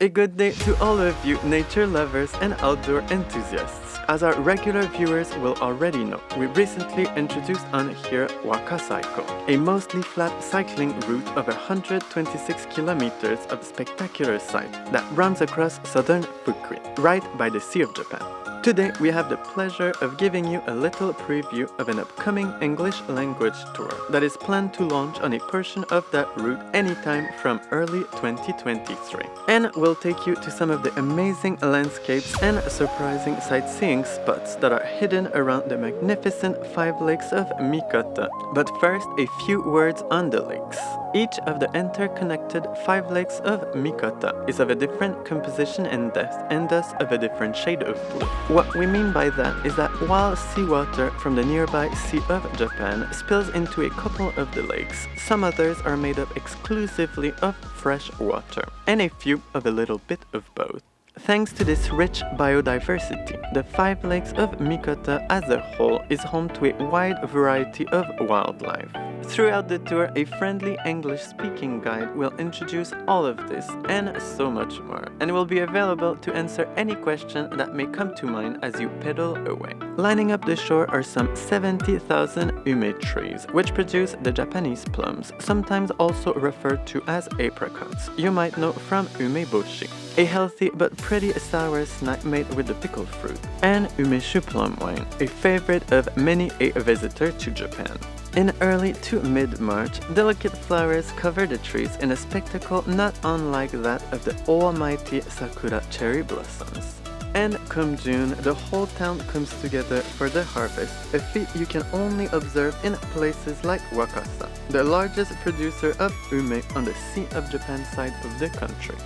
A good day to all of you nature lovers and outdoor enthusiasts. As our regular viewers will already know, we recently introduced on here WAKACYCLE, a mostly flat cycling route of 126 kilometers of spectacular sight that runs across southern Fukui, right by the Sea of Japan. Today, we have the pleasure of giving you a little preview of an upcoming English language tour that is planned to launch on a portion of that route anytime from early 2023. And we'll take you to some of the amazing landscapes and surprising sightseeing spots that are hidden around the magnificent Five Lakes of Mikata. But first, a few words on the lakes. Each of the interconnected Five Lakes of Mikata is of a different composition and depth, and thus of a different shade of blue. What we mean by that is that while seawater from the nearby Sea of Japan spills into a couple of the lakes, some others are made up exclusively of fresh water, and a few of a little bit of both. Thanks to this rich biodiversity, the Five Lakes of Mikata as a whole is home to a wide variety of wildlife. Throughout the tour, a friendly English-speaking guide will introduce all of this and so much more, and will be available to answer any question that may come to mind as you pedal away. Lining up the shore are some 70,000 ume trees, which produce the Japanese plums, sometimes also referred to as apricots. You might know from umeboshi, a healthy but pretty sour snack made with the pickled fruit, and umeshu plum wine, a favorite of many a visitor to Japan. In early to mid-March, delicate flowers cover the trees in a spectacle not unlike that of the almighty sakura cherry blossoms. And come June, the whole town comes together for the harvest, a feat you can only observe in places like Wakasa, the largest producer of ume on the Sea of Japan side of the country.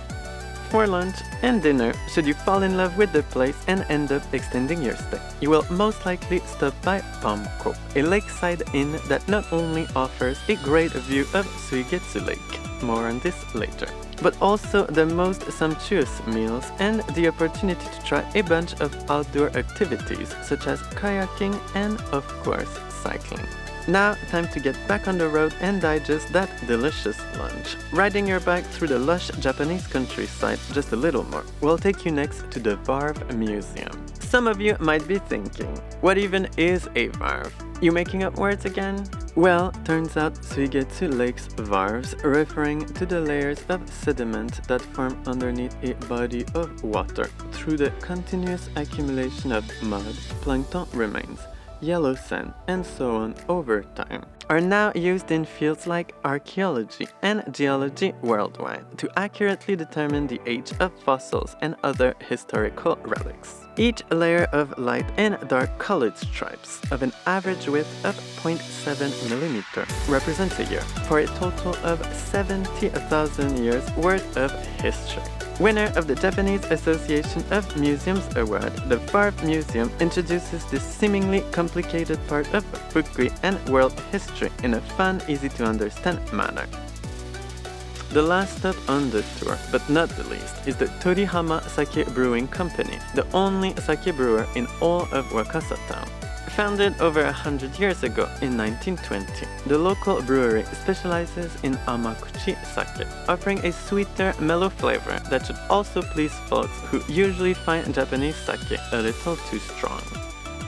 For lunch and dinner, should you fall in love with the place and end up extending your stay, you will most likely stop by PAMCO, a lakeside inn that not only offers a great view of Suigetsu Lake, more on this later, but also the most sumptuous meals and the opportunity to try a bunch of outdoor activities such as kayaking and, of course, cycling. Now, time to get back on the road and digest that delicious lunch. Riding your bike through the lush Japanese countryside just a little more will take you next to the Varve Museum. Some of you might be thinking, what even is a Varve? You making up words again? Well, turns out Suigetsu Lake's varves, referring to the layers of sediment that form underneath a body of water through the continuous accumulation of mud, plankton remains, yellow sand, and so on over time, are now used in fields like archaeology and geology worldwide to accurately determine the age of fossils and other historical relics. Each layer of light and dark colored stripes of an average width of 0.7 mm represents a year, for a total of 70,000 years worth of history. Winner of the Japanese Association of Museums Award, the Varve Museum introduces this seemingly complicated part of Fukui and world history in a fun, easy-to-understand manner. The last stop on the tour, but not the least, is the Torihama Sake Brewing Company, the only sake brewer in all of Wakasa town. Founded over 100 years ago in 1920, the local brewery specializes in amakuchi sake, offering a sweeter, mellow flavor that should also please folks who usually find Japanese sake a little too strong.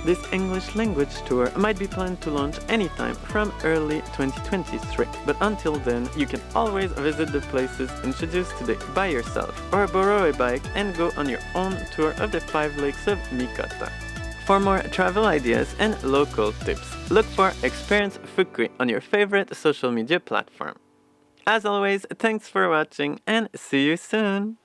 This English language tour might be planned to launch anytime from early 2023, but until then, you can always visit the places introduced today by yourself, or borrow a bike and go on your own tour of the Five Lakes of Mikata. For more travel ideas and local tips, look for Experience Fukui on your favorite social media platform. As always, thanks for watching and see you soon!